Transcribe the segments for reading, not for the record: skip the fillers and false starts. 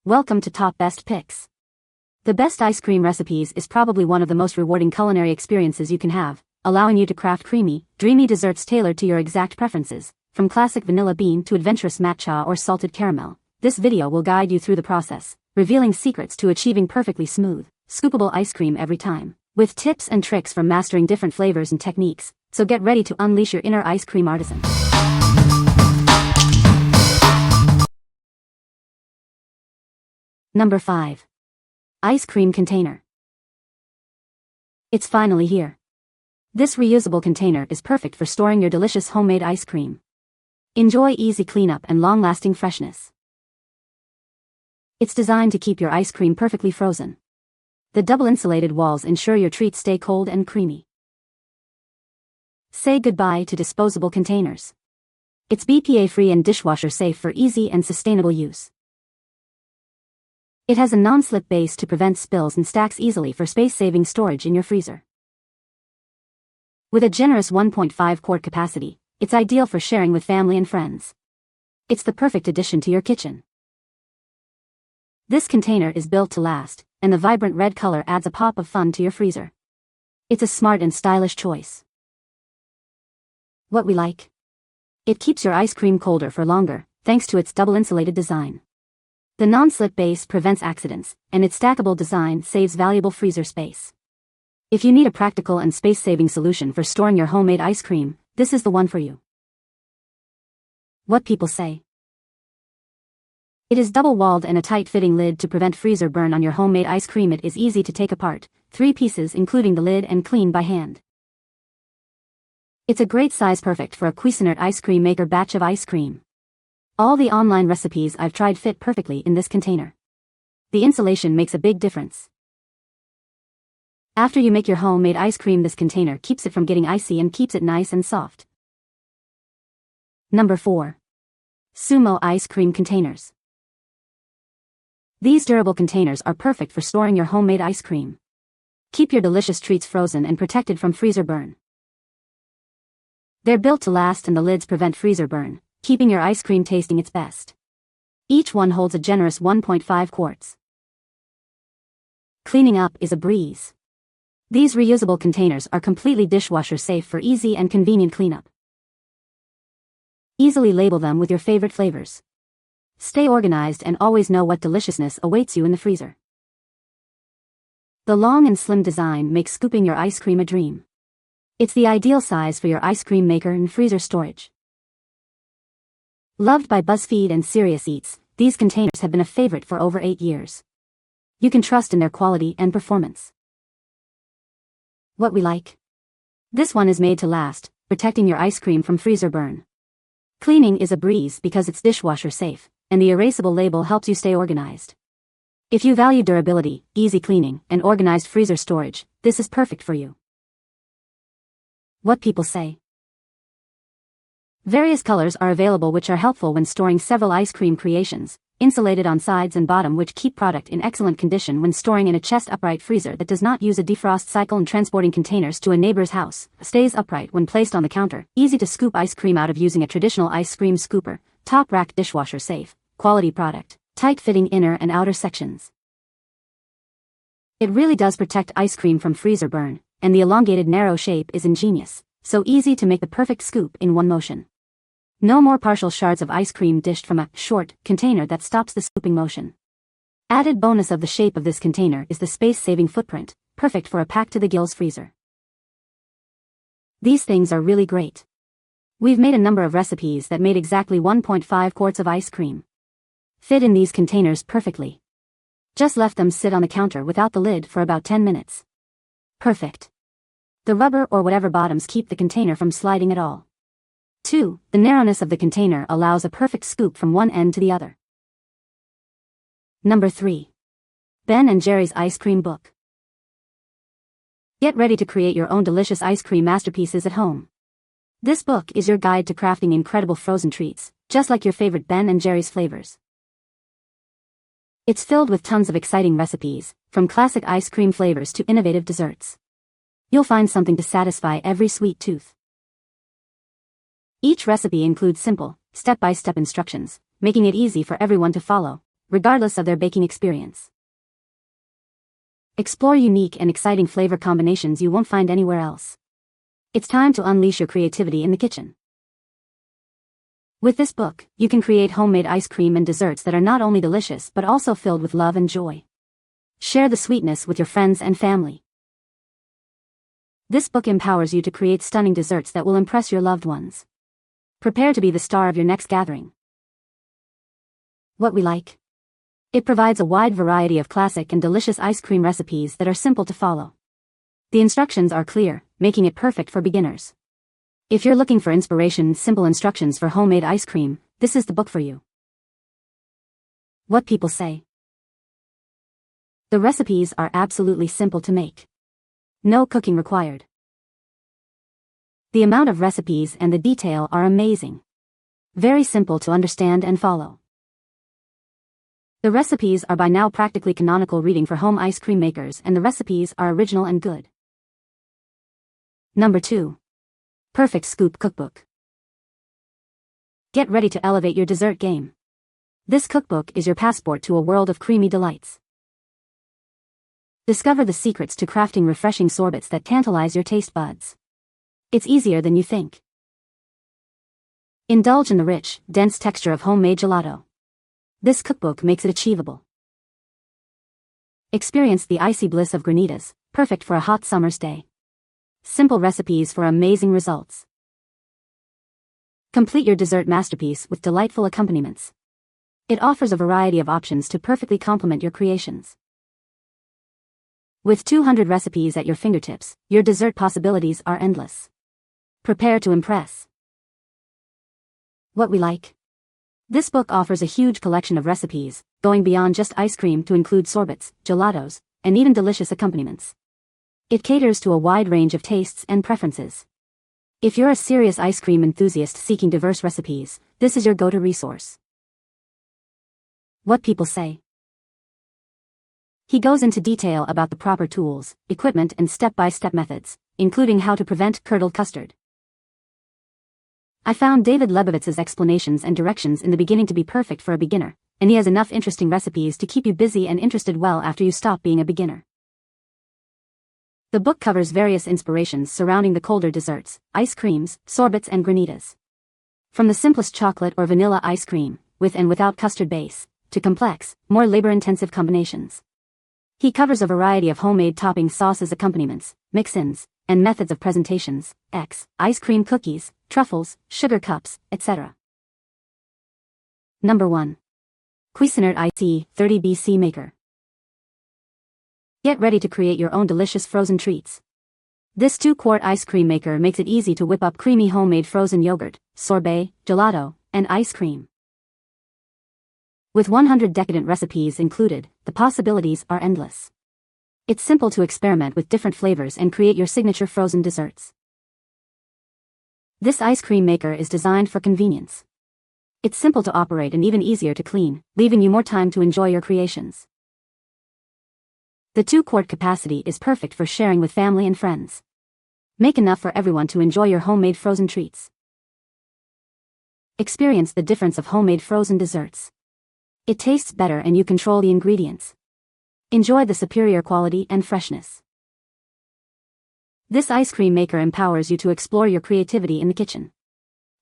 Welcome to Top Best Picks. The best ice cream recipes is probably one of the most rewarding culinary experiences you can have, allowing you to craft creamy, dreamy desserts tailored to your exact preferences, from classic vanilla bean to adventurous matcha or salted caramel. This video will guide you through the process, revealing secrets to achieving perfectly smooth, scoopable ice cream every time, with tips and tricks for mastering different flavors and techniques. So get ready to unleash your inner ice cream artisan. Number 5. Ice cream container. It's finally here. This reusable container is perfect for storing your delicious homemade ice cream. Enjoy easy cleanup and long-lasting freshness. It's designed to keep your ice cream perfectly frozen. The double-insulated walls ensure your treats stay cold and creamy. Say goodbye to disposable containers. It's BPA-free and dishwasher-safe for easy and sustainable use. It has a non-slip base to prevent spills and stacks easily for space-saving storage in your freezer. With a generous 1.5 quart capacity, it's ideal for sharing with family and friends. It's the perfect addition to your kitchen. This container is built to last, and the vibrant red color adds a pop of fun to your freezer. It's a smart and stylish choice. What we like? It keeps your ice cream colder for longer, thanks to its double-insulated design. The non-slip base prevents accidents, and its stackable design saves valuable freezer space. If you need a practical and space-saving solution for storing your homemade ice cream, this is the one for you. What people say. It is double-walled and a tight-fitting lid to prevent freezer burn on your homemade ice cream. It is easy to take apart, 3 pieces including the lid, and clean by hand. It's a great size, perfect for a Cuisinart ice cream maker batch of ice cream. All the online recipes I've tried fit perfectly in this container. The insulation makes a big difference. After you make your homemade ice cream, this container keeps it from getting icy and keeps it nice and soft. Number 4. SUMO ice cream containers. These durable containers are perfect for storing your homemade ice cream. Keep your delicious treats frozen and protected from freezer burn. They're built to last and the lids prevent freezer burn, keeping your ice cream tasting its best. Each one holds a generous 1.5 quarts. Cleaning up is a breeze. These reusable containers are completely dishwasher safe for easy and convenient cleanup. Easily label them with your favorite flavors. Stay organized and always know what deliciousness awaits you in the freezer. The long and slim design makes scooping your ice cream a dream. It's the ideal size for your ice cream maker and freezer storage. Loved by BuzzFeed and Serious Eats, these containers have been a favorite for over 8 years. You can trust in their quality and performance. What we like? This one is made to last, protecting your ice cream from freezer burn. Cleaning is a breeze because it's dishwasher safe, and the erasable label helps you stay organized. If you value durability, easy cleaning, and organized freezer storage, this is perfect for you. What people say. Various colors are available which are helpful when storing several ice cream creations, insulated on sides and bottom which keep product in excellent condition when storing in a chest upright freezer that does not use a defrost cycle, and transporting containers to a neighbor's house, stays upright when placed on the counter, easy to scoop ice cream out of using a traditional ice cream scooper, top rack dishwasher safe, quality product, tight fitting inner and outer sections. It really does protect ice cream from freezer burn, and the elongated narrow shape is ingenious, so easy to make the perfect scoop in one motion. No more partial shards of ice cream dished from a short container that stops the scooping motion. Added bonus of the shape of this container is the space-saving footprint, perfect for a packed-to-the-gills freezer. These things are really great. We've made a number of recipes that made exactly 1.5 quarts of ice cream. Fit in these containers perfectly. Just left them sit on the counter without the lid for about 10 minutes. Perfect. The rubber or whatever bottoms keep the container from sliding at all. 2. The narrowness of the container allows a perfect scoop from one end to the other. Number 3. Ben & Jerry's Ice Cream Book. Get ready to create your own delicious ice cream masterpieces at home. This book is your guide to crafting incredible frozen treats, just like your favorite Ben & Jerry's flavors. It's filled with tons of exciting recipes, from classic ice cream flavors to innovative desserts. You'll find something to satisfy every sweet tooth. Each recipe includes simple, step-by-step instructions, making it easy for everyone to follow. regardless of their baking experience. Explore unique and exciting flavor combinations you won't find anywhere else. It's time to unleash your creativity in the kitchen. With this book, you can create homemade ice cream and desserts that are not only delicious but also filled with love and joy. Share the sweetness with your friends and family. This book empowers you to create stunning desserts that will impress your loved ones. Prepare to be the star of your next gathering. What we like. It provides a wide variety of classic and delicious ice cream recipes that are simple to follow. The instructions are clear, making it perfect for beginners. If you're looking for inspiration and simple instructions for homemade ice cream, this is the book for you. What people say. The recipes are absolutely simple to make. No cooking required. The amount of recipes and the detail are amazing. Very simple to understand and follow. The recipes are by now practically canonical reading for home ice cream makers, and the recipes are original and good. Number 2. Perfect Scoop Cookbook. Get ready to elevate your dessert game. This cookbook is your passport to a world of creamy delights. Discover the secrets to crafting refreshing sorbets that tantalize your taste buds. It's easier than you think. Indulge in the rich, dense texture of homemade gelato. This cookbook makes it achievable. Experience the icy bliss of granitas, perfect for a hot summer's day. Simple recipes for amazing results. Complete your dessert masterpiece with delightful accompaniments. It offers a variety of options to perfectly complement your creations. With 200 recipes at your fingertips, your dessert possibilities are endless. Prepare to impress. What we like. This book offers a huge collection of recipes, going beyond just ice cream to include sorbets, gelatos, and even delicious accompaniments. It caters to a wide range of tastes and preferences. If you're a serious ice cream enthusiast seeking diverse recipes, this is your go-to resource. What people say. He goes into detail about the proper tools, equipment, and step-by-step methods, including how to prevent curdled custard. I found David Lebovitz's explanations and directions in the beginning to be perfect for a beginner, and he has enough interesting recipes to keep you busy and interested well after you stop being a beginner. The book covers various inspirations surrounding the colder desserts, ice creams, sorbets, and granitas. From the simplest chocolate or vanilla ice cream, with and without custard base, to complex, more labor-intensive combinations. He covers a variety of homemade topping sauces, accompaniments, mix-ins, and methods of presentations, ice cream cookies, truffles, sugar cups, etc. Number 1. Cuisinart IC 30 BC Maker. Get ready to create your own delicious frozen treats. This 2-quart ice cream maker makes it easy to whip up creamy homemade frozen yogurt, sorbet, gelato, and ice cream. With 100 decadent recipes included, the possibilities are endless. It's simple to experiment with different flavors and create your signature frozen desserts. This ice cream maker is designed for convenience. It's simple to operate and even easier to clean, leaving you more time to enjoy your creations. The 2-quart capacity is perfect for sharing with family and friends. Make enough for everyone to enjoy your homemade frozen treats. Experience the difference of homemade frozen desserts. It tastes better and you control the ingredients. Enjoy the superior quality and freshness. This ice cream maker empowers you to explore your creativity in the kitchen.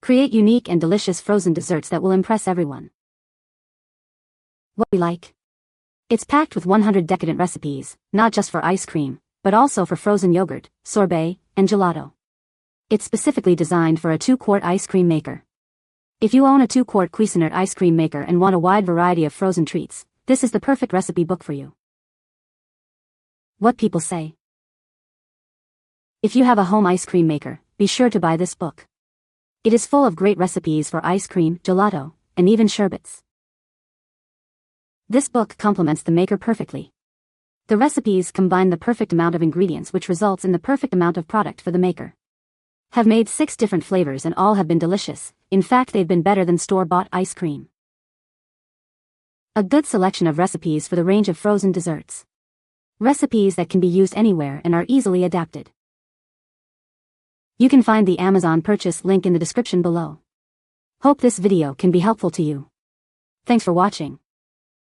Create unique and delicious frozen desserts that will impress everyone. What we like. It's packed with 100 decadent recipes, not just for ice cream, but also for frozen yogurt, sorbet, and gelato. It's specifically designed for a 2-quart ice cream maker. If you own a 2-quart Cuisinart ice cream maker and want a wide variety of frozen treats, this is the perfect recipe book for you. What people say. If you have a home ice cream maker, be sure to buy this book. It is full of great recipes for ice cream, gelato, and even sherbets. This book complements the maker perfectly. The recipes combine the perfect amount of ingredients, which results in the perfect amount of product for the maker. Have made 6 different flavors and all have been delicious. In fact, they've been better than store-bought ice cream. A good selection of recipes for the range of frozen desserts. Recipes that can be used anywhere and are easily adapted. You can find the Amazon purchase link in the description below. Hope this video can be helpful to you. Thanks for watching.